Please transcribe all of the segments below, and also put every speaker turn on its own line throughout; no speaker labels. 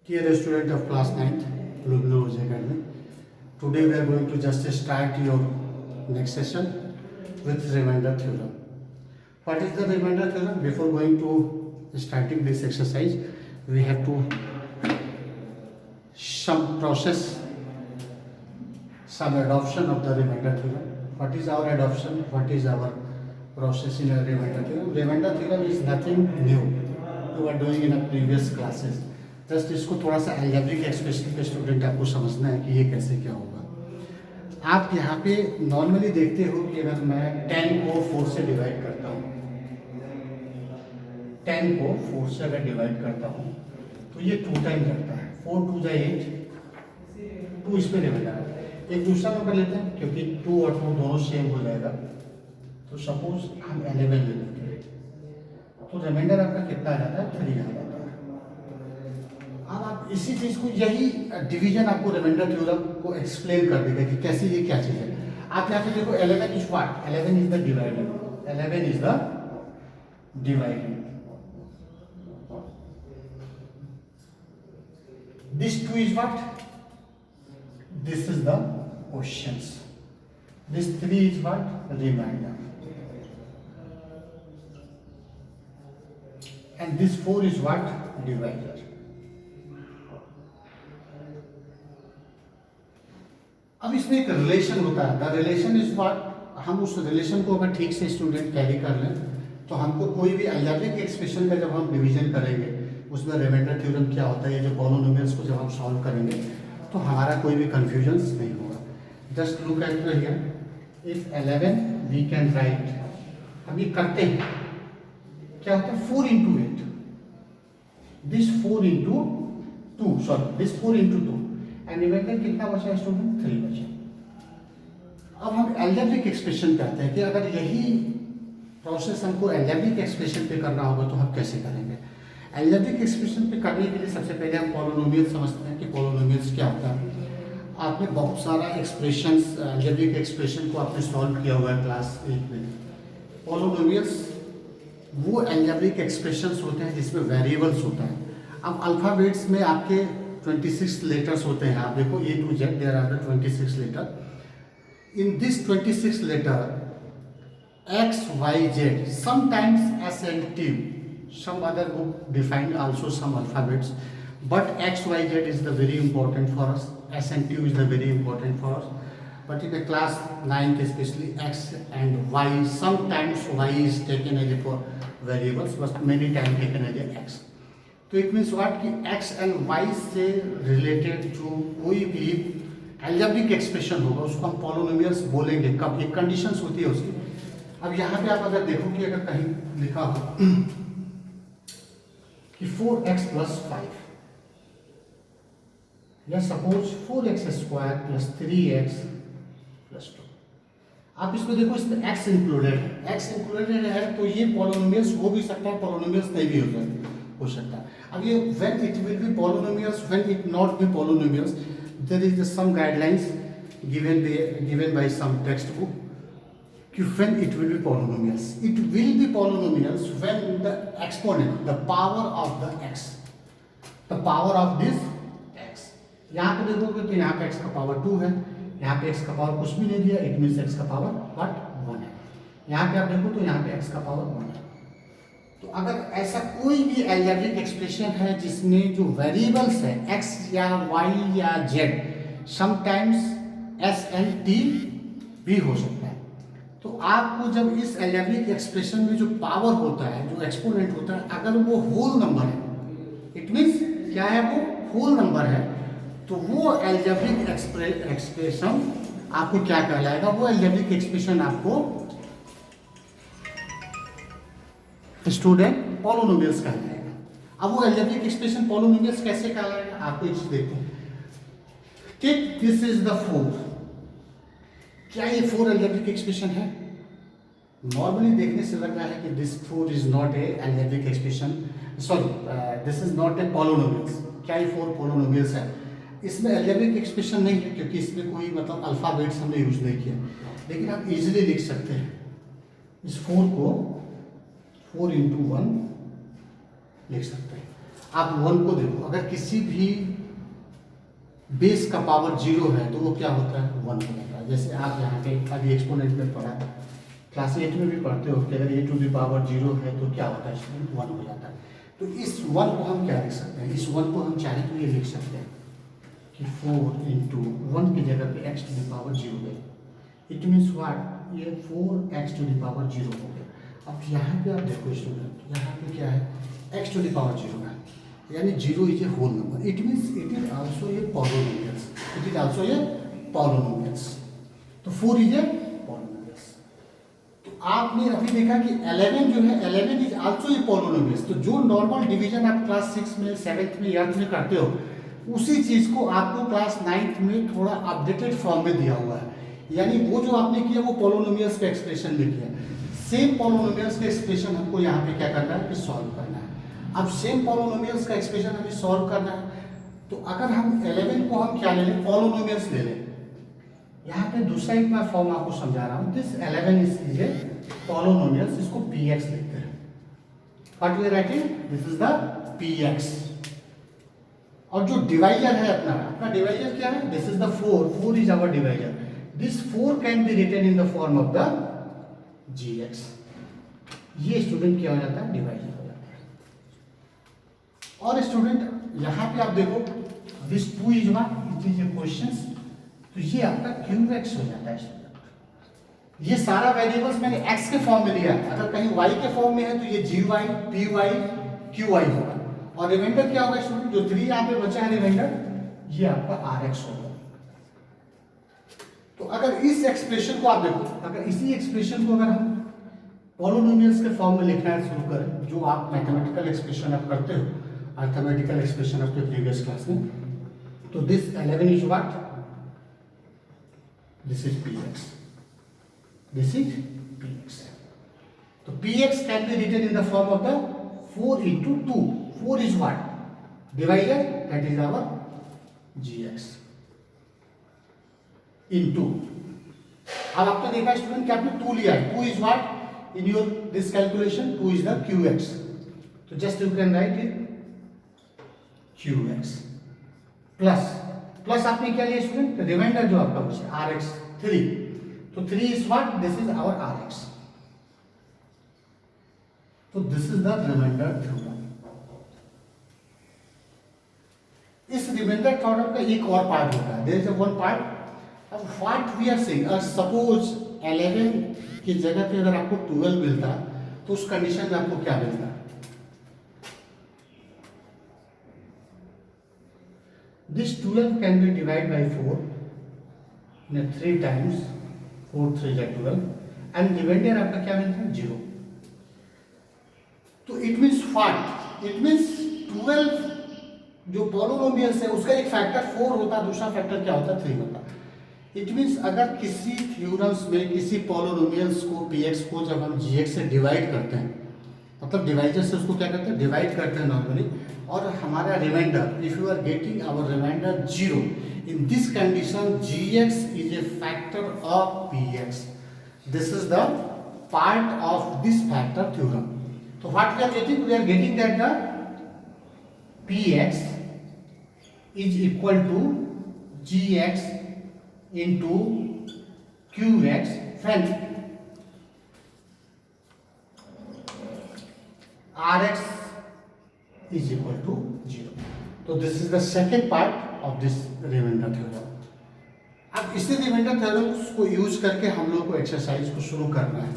Dear student of class 9th, Luminous Academy. Today we are going to just start your next session with remainder theorem. What is the remainder theorem? Before going to starting this exercise, we have to some process, some adoption of the remainder theorem. What is our adoption? What is our process in a remainder theorem? Remainder theorem is nothing new. You are doing in a previous classes. Just इसको थोड़ा सा algebraic expression पे student आपको समझना है कि ये कैसे क्या होगा। आप यहाँ पे नॉर्मली देखते हो कि अगर मैं 10 को 4 से डिवाइड करता हूँ, 10 को 4 से अगर डिवाइड करता हूँ तो ये 2 टाइम करता है। 4 2 जा 8, 2 इस पर डिवाइड आता है। एक दूसरा नंबर लेते हैं क्योंकि 2 और 2 दोनों सेम हो जाएगा। तो सपोज हम 11 ले लेते हैं तो रिमाइंडर आपका कितना आ जाता है? 3 आ जाता है। अब आप इसी चीज को, यही डिवीजन आपको रिमाइंडर थ्योरम को एक्सप्लेन कर देगा कि कैसे ये क्या चीज है। आप यहाँ पे देखो 11 is what? 11 is the dividing. 11 is the dividing. This 2 is what? This is the questions. This 3 is what? Reminder. And this 4 is what? Divider. अब इसमें एक रिलेशन होता है। The relation is what? हम उस रिलेशन को अगर ठीक से स्टूडेंट कैरी कर लें तो हमको कोई भी अलजेब्रिक एक्सप्रेशन का जब हम डिवीजन करेंगे उसमें रिमाइंडर थ्योरम क्या होता है, ये जो पॉलिनोमियल्स को जब हम सॉल्व करेंगे तो हमारा कोई भी कंफ्यूजन नहीं होगा। Just look at here. If 11 we can write, हम ये करते हैं क्या होता है? 4 into 8, this 4 into 2, sorry this 4 into 2 and reminder कितना बचा स्टूडेंट? 3 बचा। अब हम एल्जेब्रिक एक्सप्रेशन करते हैं कि अगर यही प्रोसेस हमको एल्जेब्रिक एक्सप्रेशन पे करना होगा तो हम कैसे करेंगे। एल्जेब्रिक एक्सप्रेशन पे करने के लिए सबसे पहले हम पॉलिनोमियल समझते हैं कि पॉलिनोमियल्स क्या होता है। आपने बहुत सारा एक्सप्रेशंस, एल्जेब्रिक एक्सप्रेशन को आपने सॉल्व किया हुआ है क्लास 8 में। पॉलिनोमियल्स वो एल्जेब्रिक एक्सप्रेशंस होते हैं जिसमें वेरिएबल्स होता है। अब अल्फ़ाबेट्स में आपके 26 लेटर्स होते हैं। आप देखो A to Z there are the 26 letter. In this 26 letter X, Y, Z, sometimes S and T, some other book defined also some alphabets, but X, Y, Z is the very important for us. S and T is the very important for us. But in the class 9th especially X and Y, sometimes Y is taken as a variables, but many times taken as a X. तो it means what कि x and y से related जो कोई भी algebraic expression होगा उसको हम polynomials बोलेंगे। कब? एक कंडीशंस होती है उसकी। अब यहाँ पे आप अगर देखो कि अगर कहीं लिखा हो कि 4x प्लस 5 या suppose 4x square plus 3x plus 2, आप इसमें देखो इसमें x इंक्लूडेड है। x इंक्लूडेड है तो ये पॉलिनोमियल्स हो भी सकता है, पॉलिनोमियल्स नहीं भी हो सकता है। अब ये when it will be polynomials, when it not be polynomials, there is some guidelines given by some textbook कि when it will be polynomials. It will be polynomials when the exponent, the power of the x, the power of this x. यहाँ पे देखोगे तो यहाँ पे x का power 2 है, यहाँ पे x का पावर कुछ भी नहीं दिया, it means x का पावर what 1 है। यहाँ पे आप देखो तो यहाँ पे x का पावर 1 है। तो अगर ऐसा कोई भी एल्जेब्रिक एक्सप्रेशन है जिसमें जो वेरिएबल्स है x या y या z, sometimes s and t भी हो सकता है, तो आपको जब इस एल्जेब्रिक एक्सप्रेशन में जो पावर होता है, जो एक्सपोनेंट होता है, अगर वो होल नंबर है, इट मीन्स क्या है? वो होल नंबर है, तो वो एल्जेब्रिक एक्सप्रेशन आपको क्या कहलाएगा? वो एल्जेब्रिक एक्सप्रेशन आपको स्टूडेंट पॉलिनोमियल्स कहलाएगा। अब वो एल्जेब्रिक एक्सप्रेशन पॉलिनोमियल्स कैसे कहलाएगा आपको इस देखते हैं। टेक दिस इज द 4, क्या ये 4 एल्जेब्रिक एक्सप्रेशन है? नॉर्मली देखने से लग रहा है कि this 4 is not a algebraic expression, sorry this is not a polynomials. क्या ये 4 पॉलिनोमियल्स है? इसमें एल्जेब्रिक एक्सप्रेशन नहीं है क्योंकि इसमें कोई मतलब अल्फाबेट्स हमने यूज नहीं किया, लेकिन आप इजीली लिख सकते हैं इस 4 को 4 इंटू 1 लिख सकते हैं। आप 1 को देखो, अगर किसी भी बेस का पावर 0 है तो वो क्या होता है, 1 हो जाता है। जैसे आप यहाँ पे अभी एक्सपोनेंट में पढ़ा, क्लास 8 में भी पढ़ते हो कि अगर a टू द पावर 0 है तो क्या होता है स्टूडेंट, 1 हो जाता है। तो इस 1 को हम क्या लिख सकते हैं, इस 1 को हम चाहे तो ये लिख सकते हैं कि 4 इंटू 1 की जगह पे x टू द पावर 0 है। इट मीन्स व्हाट, ये 4x टू द पावर 0 हो गया। अब यहाँ पे आप देखो स्टूडेंट, यहाँ पे क्या है, x टू द पावर 0 है, यानी 0 is a whole number. It means it is also a polynomials, it is also a polynomials. तो 4 इज ए पॉलिनोमियल्स। तो आपने अभी देखा कि 11 जो है, 11 इज आल्सो ए पॉलिनोमियल्स। तो जो नॉर्मल डिवीजन आप क्लास 6 में, 7th में, 8th में करते हो, उसी चीज को आपको क्लास 9th में थोड़ा अपडेटेड फॉर्म में दिया हुआ है। यानी वो जो आपने किया वो पॉलिनोमियल्स के एक्सप्रेशन में किया, सेम पॉलिनोमियल्स के एक्सप्रेशन हमको यहाँ पे क्या करना है कि सॉल्व करना है। अब सेम पॉलिनोमियल्स का एक्सप्रेशन हमें सॉल्व करना है, तो अगर हम 11 को हम क्या ले लें, पॉलिनोमियल्स ले लें। यहाँ पे दूसरा एक मैं फॉर्म आपको समझा रहा हूँ, दिस 11 इज ए पॉलिनोमियल्स, इसको px लिखते हैं। What we are writing, this is the px। और जो डिवाइजर है अपना डिवाइजर क्या है, this is the 4 is our divisor. This 4 can be written in the form of the gx। ये स्टूडेंट क्या हो जाता है, डिवाइजर हो जाता है। और स्टूडेंट यहाँ पे आप देखो, this 2 is what, it is a question, तो ये आपका qx हो जाता है स्टूडेंट। ये सारा वेरिएबल्स मैंने x के फॉर्म में लिया है, अगर कहीं y के फॉर्म में है तो ये gy, py, qy होगा। और रिमाइंडर क्या होगा स्टूडेंट, जो 3 यहाँ पे बचा है रिमाइंडर, ये आपका rx होगा। तो अगर इस एक्सप्रेशन को आप देखो, अगर इसी एक्सप्रेशन को अगर हम पॉलिनोमियल्स के फॉर्म में लिखना शुरू करें, जो आप मैथमेटिकल एक्सप्रेशन आप करते हो, arithmetical expression of the previous class में, तो this 11 is what, this is px, this is px। तो px can be written in the form of the 4 into 2। 4 is what? Divisor, that is our gx into। अब आपने देखा student कि आपने 2 लिया है, 2 is what? In your this calculation 2 is the qx, so just you can write it qx plus आपने क्या लिया स्टूडेंट, रिमाइंडर जो आपका बचा rx 3, तो 3 is what, this is our rx। तो this is the reminder theorem. इस reminder theorem का एक और पार्ट होता है, देयर इज वन पार्ट। अब what we are saying, suppose 11 की जगह पे अगर आपको 12 मिलता तो उस कंडीशन में आपको क्या मिलता, this 12 can be divide by 4 ने 3 टाइम्स, 4 3 जा 12, एंड रिमाइंडर आपका क्या मिलता है, 0। तो it means what, it means 12 जो पॉलिनोमियल्स है उसका एक फैक्टर 4 होता है, दूसरा फैक्टर क्या होता है, 3 होता है। इट मीन्स अगर किसी थ्योरम्स में किसी पॉलिनोमियल्स को px को जब हम gx से डिवाइड करते हैं, मतलब डिवाइजर से उसको क्या करते हैं, डिवाइड करते हैं नॉर्मली, और हमारा reminder, if you are getting our reminder 0, in this condition gx is a factor of px। This is the part of this factor theorem. So what we are getting? We are getting that the px is equal to gx into qx when rx is equal to 0. So this is the second part of this remainder theorem. अब इसी remainder theorem को use करके हम लोग को exercise को शुरू करना है।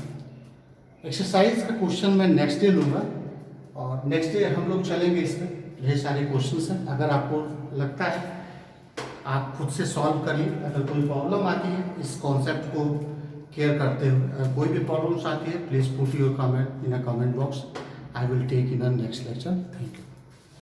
एक्सरसाइज का क्वेश्चन मैं नेक्स्ट डे लूँगा, और नेक्स्ट डे हम लोग चलेंगे, इसमें ढेर सारे क्वेश्चंस हैं। अगर आपको लगता है आप खुद से सॉल्व करिए, अगर कोई प्रॉब्लम आती है इस कॉन्सेप्ट को केयर करते हुए, अगर कोई भी प्रॉब्लम्स आती है please put your comment in a comment box, I will take in a next lecture. Thank you.